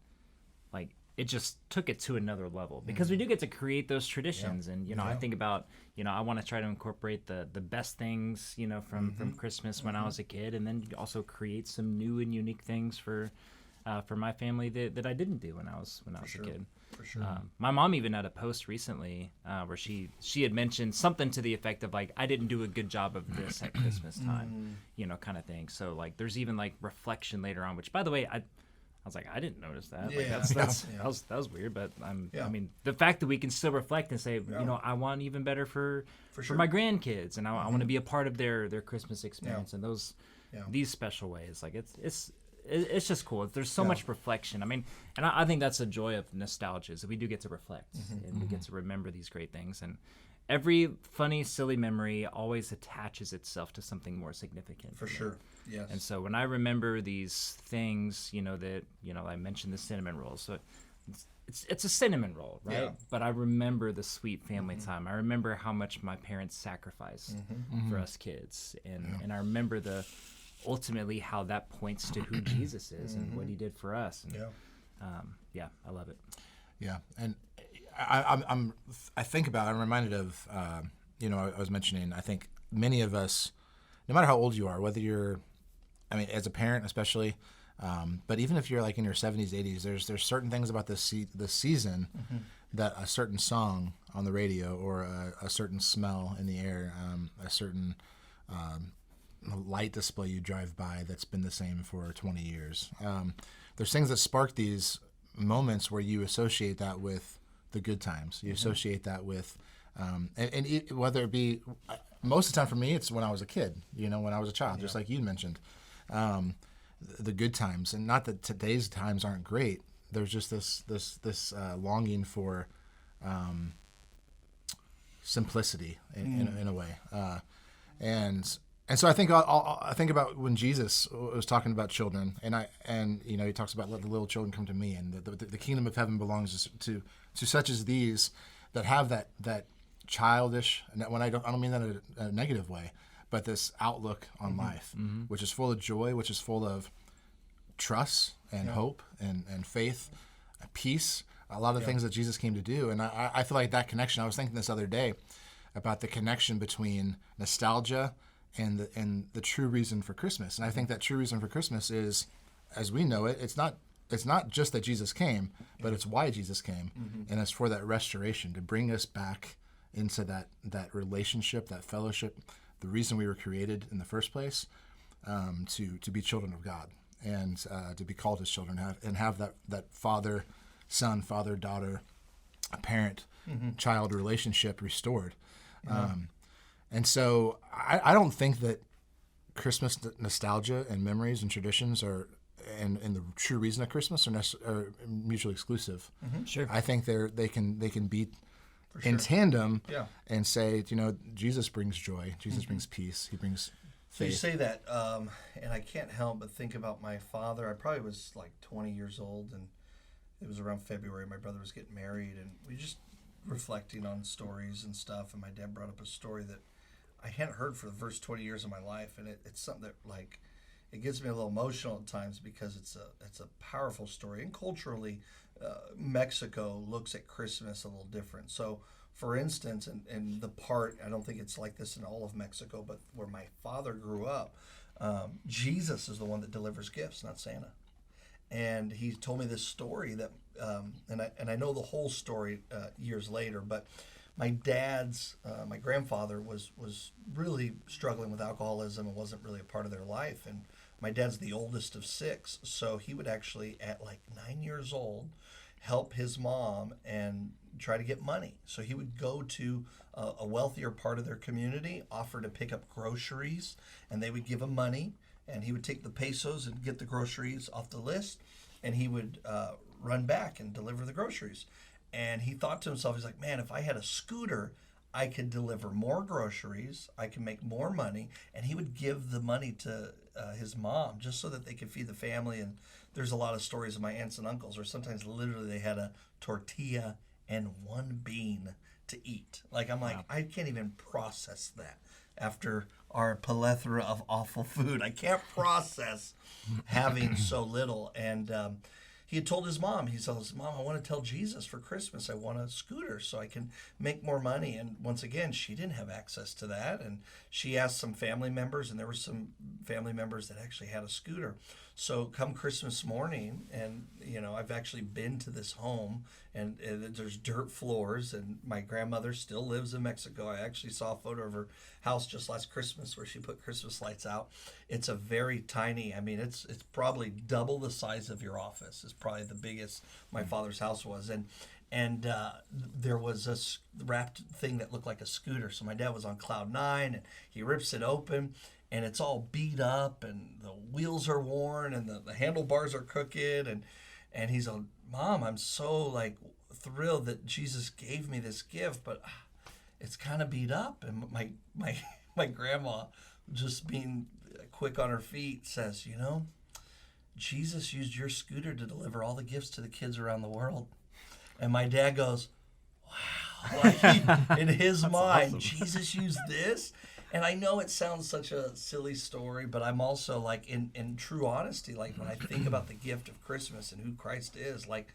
like it just took it to another level because we do get to create those traditions, and you know, I think about, you know, I want to try to incorporate the best things, you know, from Christmas when I was a kid, and then also create some new and unique things for my family that I didn't do when I was a kid. For sure. My mom even had a post recently where she had mentioned something to the effect of like, I didn't do a good job of this at Christmas time, you know, kind of thing. So like there's even like reflection later on, which by the way, I was like, I didn't notice that. Like, Yeah. that was weird, but Yeah. I mean, the fact that we can still reflect and say, you know, I want even better for sure. my grandkids, and I want to be a part of their Christmas experience and those these special ways. Like it's just cool. There's so much reflection. I mean, and I think that's the joy of nostalgia, is that we do get to reflect and we get to remember these great things. And every funny, silly memory always attaches itself to something more significant. For sure. Yes. And so when I remember these things, you know, that, you know, I mentioned the cinnamon rolls. So it's a cinnamon roll, right? Yeah. But I remember the sweet family time. I remember how much my parents sacrificed for us kids. And I remember ultimately how that points to who Jesus is and what he did for us. And, I love it. Yeah, and I think about. I'm reminded of. You know, I was mentioning. I think many of us, no matter how old you are, whether you're, I mean, as a parent especially, but even if you're like in your 70s, 80s, there's certain things about this season that a certain song on the radio or a certain smell in the air, a certain light display you drive by that's been the same for 20 years. There's things that spark these moments where you associate that with the good times. You associate that with, whether it be, most of the time for me, it's when I was a kid, you know, when I was a child, just like you mentioned, the good times. And not that today's times aren't great. There's just this longing for simplicity in a way. And so I think I think about when Jesus was talking about children, and you know, he talks about, let the little children come to me, and the kingdom of heaven belongs to such as these that have that childish, and when I don't mean that in a negative way, but this outlook on life, which is full of joy, which is full of trust and hope and faith, peace, a lot of things that Jesus came to do. And I feel like that connection, I was thinking this other day about the connection between nostalgia and the true reason for Christmas. And I think that true reason for Christmas is, as we know it, it's not just that Jesus came, but it's why Jesus came. And it's for that restoration, to bring us back into that relationship, that fellowship, the reason we were created in the first place, to be children of God, and to be called his children, and have that father-son, father-daughter, parent-child relationship restored. And so I don't think that Christmas nostalgia and memories and traditions and the true reason of Christmas are mutually exclusive. Sure. I think they can be in tandem, and say, you know, Jesus brings joy, Jesus brings peace, he brings So you faith. say that, and I can't help but think about my father. I probably was like 20 years old, and it was around February. My brother was getting married, and we just reflecting on stories and stuff. And my dad brought up a story that I hadn't heard for the first 20 years of my life, and it's something that, like, it gets me a little emotional at times because it's a powerful story. And culturally, Mexico looks at Christmas a little different. So, for instance, in the part, I don't think it's like this in all of Mexico, but where my father grew up, Jesus is the one that delivers gifts, not Santa. And he told me this story that, and I know the whole story years later, but my grandfather was really struggling with alcoholism and wasn't really a part of their life. And my dad's the oldest of 6, so he would actually, at like 9 years old, help his mom and try to get money. So he would go to a wealthier part of their community, offer to pick up groceries, and they would give him money, and he would take the pesos and get the groceries off the list, and he would run back and deliver the groceries. And he thought to himself, he's like, man, if I had a scooter, I could deliver more groceries, I could make more money, and he would give the money to his mom just so that they could feed the family. And there's a lot of stories of my aunts and uncles where sometimes literally they had a tortilla and one bean to eat. Like, I'm like, I can't even process that after our plethora of awful food. I can't process having so little. And he had told his mom, he says, Mom, I want to tell Jesus for Christmas I want a scooter so I can make more money. And once again, she didn't have access to that. And she asked some family members, and there were some family members that actually had a scooter. So come Christmas morning, and, you know, I've actually been to this home, and there's dirt floors, and my grandmother still lives in Mexico. I actually saw a photo of her house just last Christmas where she put Christmas lights out. It's a very tiny, I mean, it's probably double the size of your office. It's probably the biggest my father's house was. And there was a wrapped thing that looked like a scooter. So my dad was on cloud nine, and he rips it open, and it's all beat up, and the wheels are worn, and the handlebars are crooked, and he's like, Mom, I'm so like thrilled that Jesus gave me this gift, but it's kind of beat up. And my grandma, just being quick on her feet, says, you know, Jesus used your scooter to deliver all the gifts to the kids around the world. And my dad goes, wow. Like in his mind, awesome. Jesus used this? And I know it sounds such a silly story, but I'm also like, in true honesty, like when I think about the gift of Christmas and who Christ is, like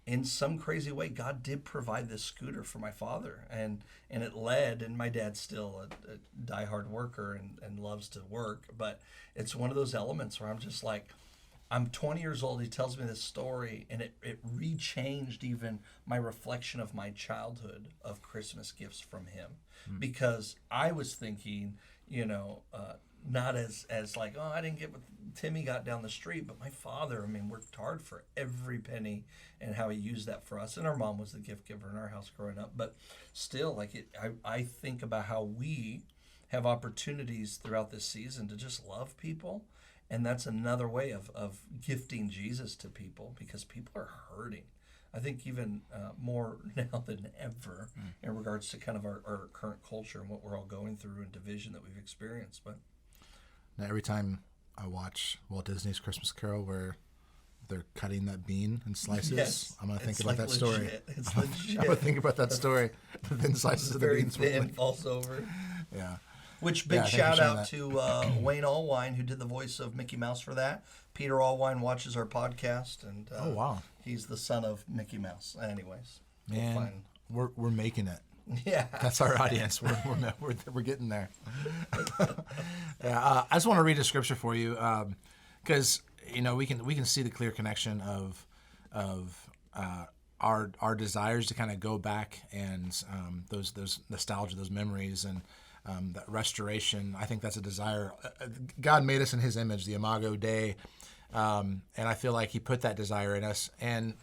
in some crazy way, God did provide this scooter for my father. And it led, and my dad's still a diehard worker and loves to work, but it's one of those elements where I'm just like, I'm 20 years old, he tells me this story, and it re-changed even my reflection of my childhood of Christmas gifts from him. Because I was thinking, you know, not as like, oh, I didn't get what Timmy got down the street, but my father, I mean, worked hard for every penny and how he used that for us. And our mom was the gift giver in our house growing up. But still, like, I think about how we have opportunities throughout this season to just love people. And that's another way of gifting Jesus to people, because people are hurting. I think even more now than ever in regards to kind of our current culture and what we're all going through and division that we've experienced. But now, every time I watch Walt Disney's Christmas Carol where they're cutting that bean in slices, yes, I'm going to think about like that legit. story. It's legit. I'm going to think about that story. The thin slices of the very beans. thin, falls over. Yeah. Which big shout out to Wayne Allwine, who did the voice of Mickey Mouse for that. Peter Allwine watches our podcast, and oh wow, he's the son of Mickey Mouse. Anyways, man, we're making it. Yeah, that's our audience. We're getting there. Yeah, I just want to read a scripture for you, because you know we can see the clear connection of our desires to kind of go back and those nostalgia, those memories, and that restoration. I think that's a desire. God made us in His image, the Imago Dei, and I feel like He put that desire in us. And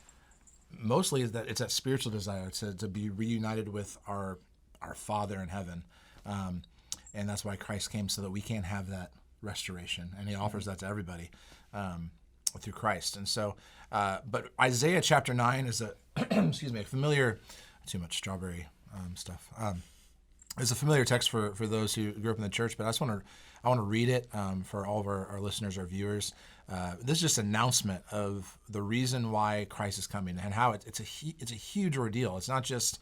mostly is that it's that spiritual desire to be reunited with our Father in heaven, and that's why Christ came, so that we can have that restoration, and He offers that to everybody through Christ. And so, but Isaiah chapter 9 is a excuse me, a familiar. Too much strawberry stuff. It's a familiar text for those who grew up in the church, but I want to read it for all of our listeners, our viewers. This is just an announcement of the reason why Christ is coming, and how it's a huge ordeal. It's not just,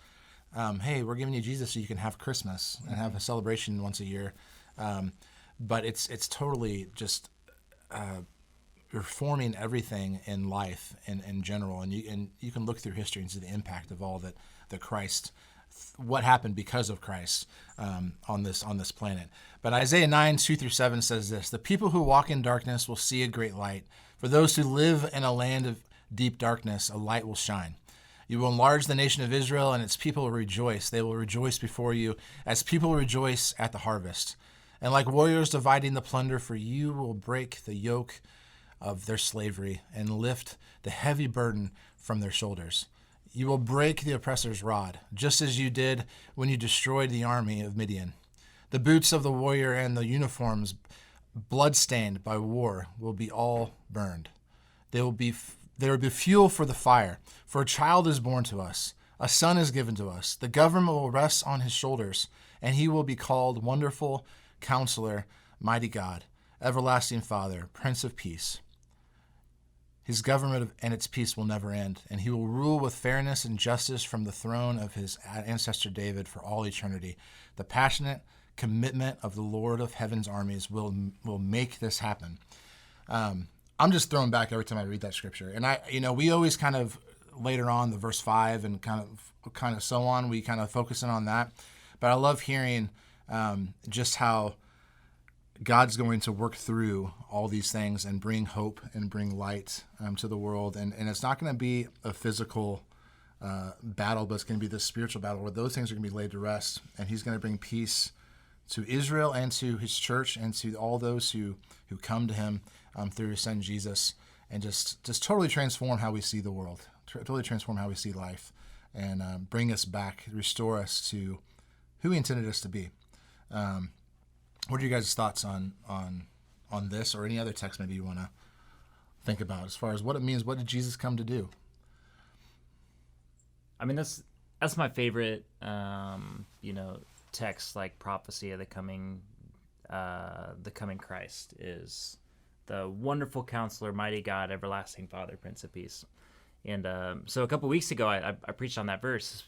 hey, we're giving you Jesus so you can have Christmas and have a celebration once a year, but it's totally just reforming everything in life in general. And you can look through history and see the impact of all that Christ. What happened because of Christ on this planet. But Isaiah 9:2-7 says this: "The people who walk in darkness will see a great light. For those who live in a land of deep darkness, a light will shine. You will enlarge the nation of Israel, and its people will rejoice. They will rejoice before you, as people rejoice at the harvest. And like warriors dividing the plunder, for you will break the yoke of their slavery and lift the heavy burden from their shoulders. You will break the oppressor's rod, just as you did when you destroyed the army of Midian. The boots of the warrior and the uniforms, blood-stained by war, will be all burned. There will be fuel for the fire, for a child is born to us, A son is given to us. The government will rest on his shoulders, and he will be called Wonderful Counselor, Mighty God, Everlasting Father, Prince of Peace. His government and its peace will never end, and he will rule with fairness and justice from the throne of his ancestor David for all eternity. The passionate commitment of the Lord of Heaven's armies will make this happen. I'm just thrown back every time I read that scripture, and we always kind of later on the verse 5 and kind of so on, we kind of focus in on that, but I love hearing just how God's going to work through all these things and bring hope and bring light to the world. And it's not going to be a physical battle, but it's going to be this spiritual battle where those things are going to be laid to rest. And he's going to bring peace to Israel and to his church and to all those who come to him through his son Jesus, and just totally transform how we see the world, totally transform how we see life, and bring us back, restore us to who he intended us to be. What are your guys' thoughts on this, or any other text maybe you want to think about as far as what it means? What did Jesus come to do? I mean, that's my favorite, text, like prophecy of the coming Christ is the Wonderful Counselor, Mighty God, Everlasting Father, Prince of Peace. And so a couple weeks ago, I preached on that verse,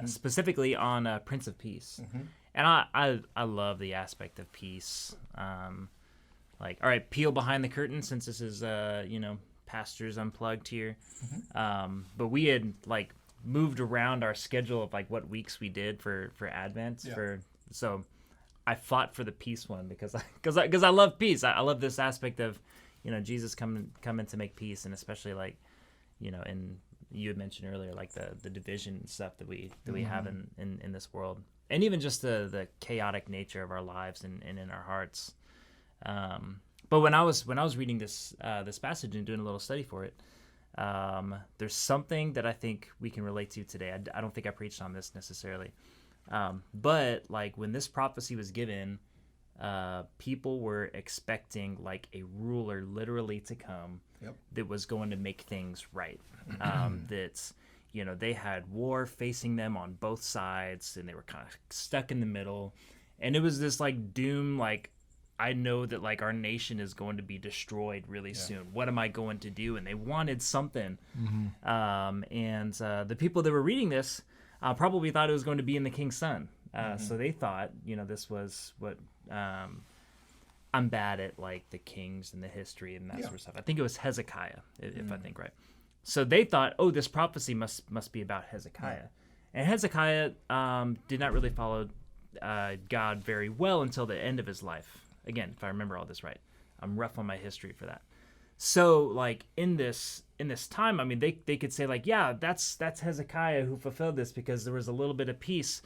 specifically on Prince of Peace. Mm-hmm. And I love the aspect of peace. All right, peel behind the curtain, since this is, Pastors Unplugged here. Mm-hmm. But we had, moved around our schedule of, what weeks we did for Advent. Yeah. So I fought for the peace one because I love peace. I love this aspect of, Jesus coming to make peace, and especially, and you had mentioned earlier, the division and stuff that we have in this world. And even just the chaotic nature of our lives and in our hearts. But when I was reading this passage and doing a little study for it, there's something that I think we can relate to today. I don't think I preached on this necessarily. But when this prophecy was given, people were expecting a ruler literally to come. Yep. That was going to make things right. That's they had war facing them on both sides, and they were kind of stuck in the middle. And it was this doom, I know that our nation is going to be destroyed really soon. What am I going to do? And they wanted something. Mm-hmm. And the people that were reading this probably thought it was going to be in the King's Son. So they thought, this was what I'm bad at the kings and the history and that sort of stuff. I think it was Hezekiah, if I think right. So they thought, this prophecy must be about Hezekiah. Yeah. And Hezekiah did not really follow God very well until the end of his life. Again, if I remember all this right. I'm rough on my history for that. So, in this time, I mean, they could say, that's Hezekiah who fulfilled this because there was a little bit of peace.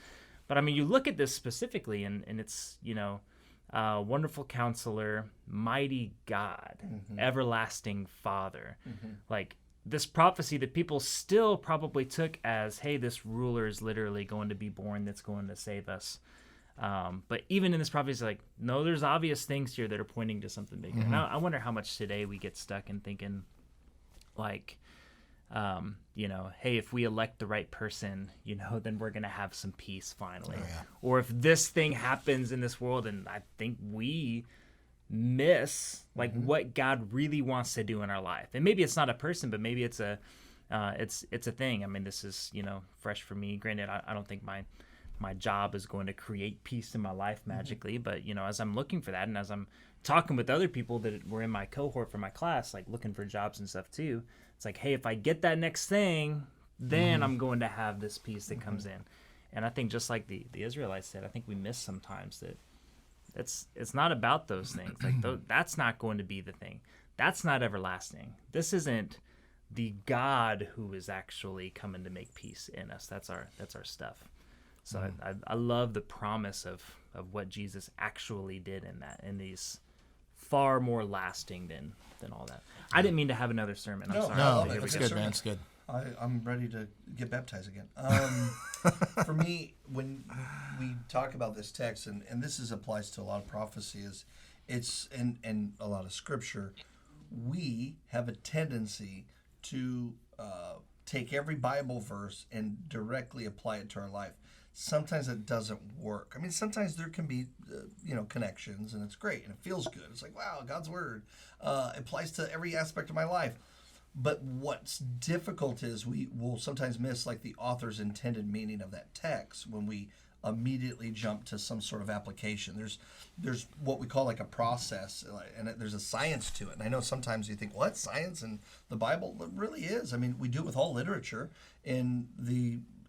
But, I mean, you look at this specifically, and it's, Wonderful Counselor, Mighty God, mm-hmm. Everlasting Father. Mm-hmm. This prophecy that people still probably took as, hey, this ruler is literally going to be born that's going to save us. But even in this prophecy, no, there's obvious things here that are pointing to something bigger. Mm-hmm. And I wonder how much today we get stuck in thinking, hey, if we elect the right person, then we're going to have some peace finally. Oh, yeah. Or if this thing happens in this world, and I think we miss mm-hmm. what God really wants to do in our life. And maybe it's not a person, but maybe it's a thing. I mean, this is, fresh for me. Granted, I don't think my job is going to create peace in my life magically, mm-hmm. but as I'm looking for that, and as I'm talking with other people that were in my cohort for my class, looking for jobs and stuff too, it's hey, if I get that next thing, then mm-hmm. I'm going to have this peace that mm-hmm. comes in. And I think just like the Israelites said, I think we miss sometimes that it's not about those things. That's not going to be the thing. That's not everlasting. This isn't the God who is actually coming to make peace in us. That's our stuff. So mm-hmm. I love the promise of what Jesus actually did in these far more lasting than all that. I didn't mean to have another sermon. I'm sorry. No, it's good, man. It's good. I'm ready to get baptized again. For me, when we talk about this text, and this applies to a lot of prophecy, and a lot of scripture, we have a tendency to take every Bible verse and directly apply it to our life. Sometimes it doesn't work. I mean, sometimes there can be, connections, and it's great, and it feels good. It's like, wow, God's word applies to every aspect of my life. But what's difficult is we will sometimes miss like the author's intended meaning of that text when we immediately jump to some sort of application. There's what we call like a process, and there's a science to it. And I know sometimes you think, what, science in the Bible? It really is. I mean, we do it with all literature. In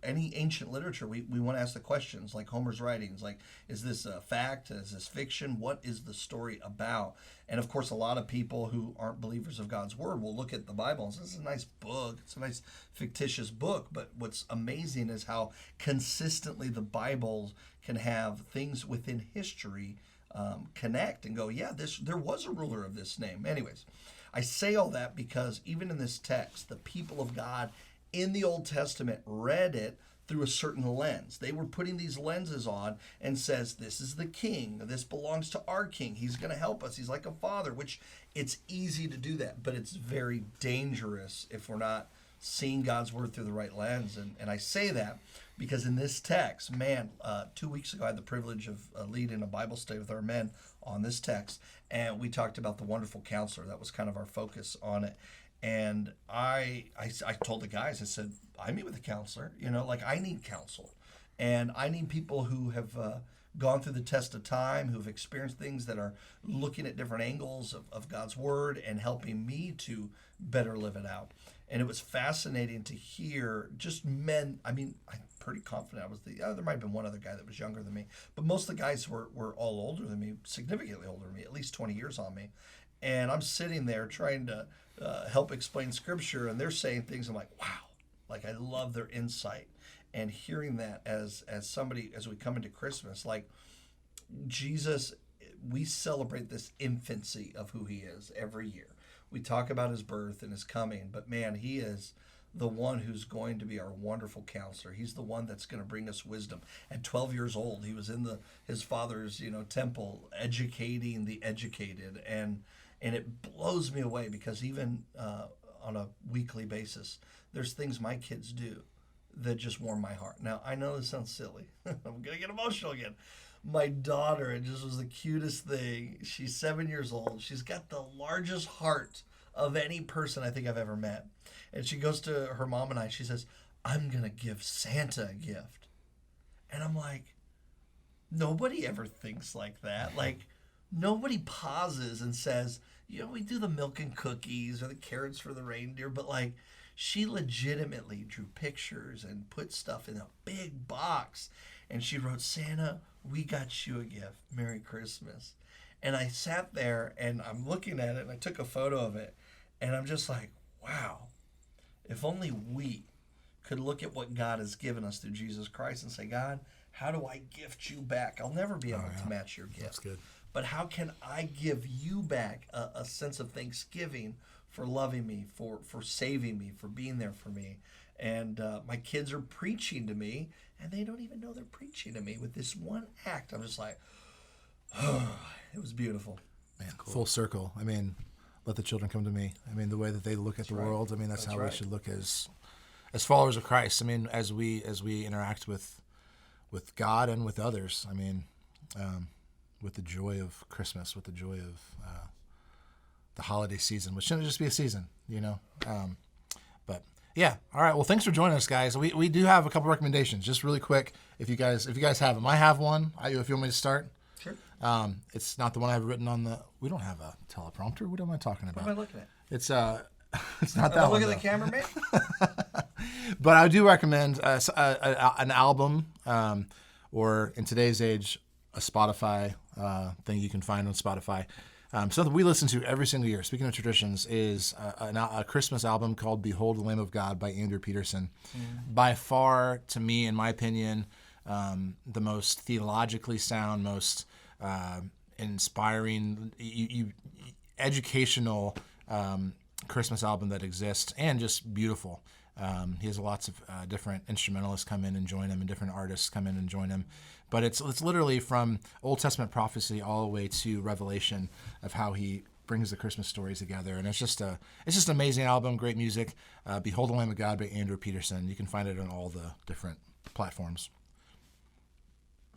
any ancient literature, we want to ask the questions, like Homer's writings, like, is this a fact? Is this fiction? What is the story about? And of course, a lot of people who aren't believers of God's word will look at the Bible and say, this is a nice book. It's a nice fictitious book. But what's amazing is how consistently the Bible can have things within history connect and go, yeah, there was a ruler of this name. Anyways, I say all that because even in this text, the people of God in the Old Testament read it through a certain lens. They were putting these lenses on and says, this is the king. This belongs to our king. He's going to help us. He's like a father, which it's easy to do that, but it's very dangerous if we're not seeing God's word through the right lens. And I say that because in this text, 2 weeks ago, I had the privilege of leading a Bible study with our men on this text, and we talked about the wonderful counselor. That was kind of our focus on it. And I told the guys, I said, I meet with a counselor, I need counsel. And I need people who have gone through the test of time, who've experienced things that are looking at different angles of God's word and helping me to better live it out. And it was fascinating to hear just men. I mean, I'm pretty confident there might have been one other guy that was younger than me, but most of the guys were all older than me, significantly older than me, at least 20 years on me. And I'm sitting there trying to help explain scripture, and they're saying things. I'm like, wow, like I love their insight. And hearing that as somebody, as we come into Christmas, like Jesus, we celebrate this infancy of who he is every year. We talk about his birth and his coming, but man, he is the one who's going to be our wonderful counselor. He's the one that's going to bring us wisdom. At 12 years old, he was in his father's temple, educating the educated, and it blows me away because even on a weekly basis, there's things my kids do that just warm my heart. Now, I know this sounds silly. I'm going to get emotional again. My daughter, it just was the cutest thing. She's 7 years old. She's got the largest heart of any person I think I've ever met. And she goes to her mom and I, she says, I'm going to give Santa a gift. And I'm like, nobody ever thinks like that. Like, nobody pauses and says, we do the milk and cookies or the carrots for the reindeer, but like she legitimately drew pictures and put stuff in a big box. And she wrote, Santa, we got you a gift. Merry Christmas. And I sat there and I'm looking at it and I took a photo of it. And I'm just like, wow, if only we could look at what God has given us through Jesus Christ and say, God, how do I gift you back? I'll never be able to match your gift. That's good. But how can I give you back a sense of thanksgiving for loving me, for saving me, for being there for me? And my kids are preaching to me, and they don't even know they're preaching to me with this one act. I'm just like, oh, it was beautiful. Man, cool. Full circle. I mean, let the children come to me. I mean, the way that they look at the world, I mean, that's how we should look as followers of Christ. I mean, as we interact with God and with others. I mean, with the joy of Christmas, with the joy of the holiday season, which shouldn't just be a season, But yeah, all right. Well, thanks for joining us, guys. We do have a couple recommendations, just really quick. If you guys have them, I have one. If you want me to start, sure. It's not the one I have written on the. We don't have a teleprompter. What am I talking about? What am I looking at? It's not that one. Look at the camera, man. But I do recommend an album, or in today's age, a Spotify thing you can find on Spotify. Something we listen to every single year, speaking of traditions, is a Christmas album called Behold the Lamb of God by Andrew Peterson. By far, to me, in my opinion, the most theologically sound, most inspiring, educational Christmas album that exists, and just beautiful. He has lots of different instrumentalists come in and join him, and different artists come in and join him. But it's literally from Old Testament prophecy all the way to Revelation of how he brings the Christmas stories together, and it's just an amazing album, great music. Behold the Lamb of God by Andrew Peterson. You can find it on all the different platforms.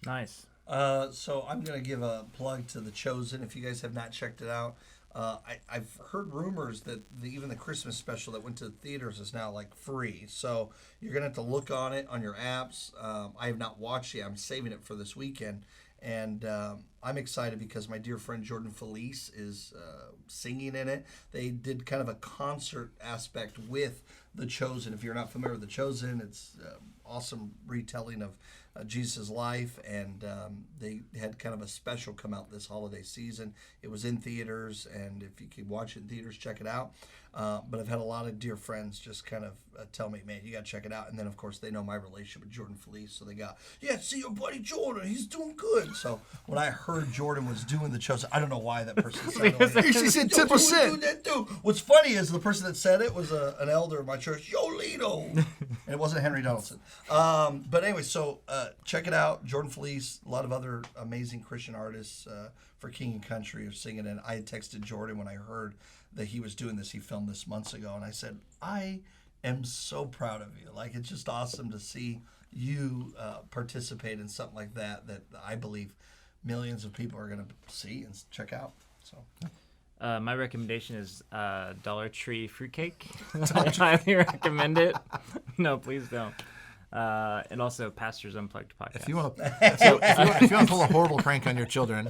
Nice. So I'm going to give a plug to The Chosen. If you guys have not checked it out, I've heard rumors that even the Christmas special that went to the theaters is now like free. So you're going to have to look on it on your apps. I have not watched it. I'm saving it for this weekend. And I'm excited because my dear friend Jordan Felice is singing in it. They did kind of a concert aspect with The Chosen. If you're not familiar with The Chosen, it's awesome retelling of Jesus' life, and they had kind of a special come out this holiday season. It was in theaters, and if you can watch it in theaters, check it out. But I've had a lot of dear friends just kind of tell me, man, you got to check it out. And then, of course, they know my relationship with Jordan Felice, so they got, see your buddy Jordan, he's doing good. So when I heard Jordan was doing The Chosen, I don't know why that person said it. He said 10%. What's funny is the person that said it was an elder of my church, Yo Lito. And it wasn't Henry Donaldson. But anyway, so check it out. Jordan Felice, a lot of other amazing Christian artists for King and Country are singing. And I had texted Jordan when I heard that he was doing this. He filmed this months ago. And I said, I am so proud of you. Like, it's just awesome to see you participate in something like that I believe millions of people are going to see and check out. So my recommendation is Dollar Tree fruitcake. I highly recommend it. No, please don't. And also Pastor's Unplugged podcast. If you want to pull a horrible prank on your children,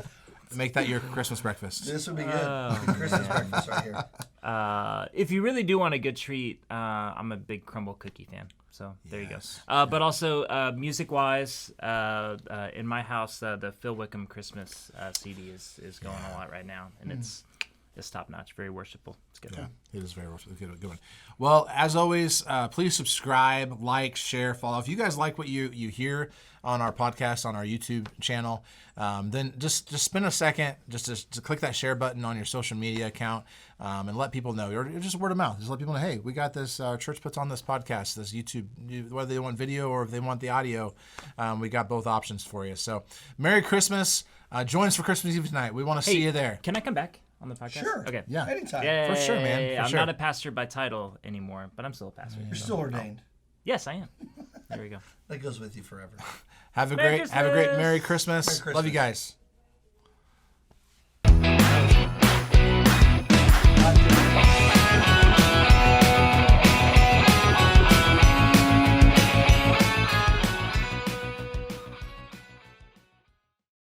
make that your Christmas breakfast. This would be good. Christmas breakfast right here. If you really do want a good treat, I'm a big crumble cookie fan. So there you go. But also music-wise, in my house, the Phil Wickham Christmas CD is going a lot right now, and it's top-notch, very worshipful. It's good. Yeah, it is very worshipful. Good one. Well, as always, please subscribe, like, share, follow. If you guys like what you hear on our podcast, on our YouTube channel, then just spend a second just to click that share button on your social media account and let people know, or just word of mouth. Just let people know, hey, we got this, our church puts on this podcast, this YouTube, whether they want video or if they want the audio, we got both options for you. So Merry Christmas. Join us for Christmas Eve tonight. We want to see you there. Can I come back on the podcast? Sure. Okay. Yeah. Anytime. Yeah, For sure, man. For I'm sure. not a pastor by title anymore, but I'm still a pastor. You're still ordained. Yes, I am. There we go. That goes with you forever. Have a Merry great Merry Christmas. Merry Christmas. Love you guys.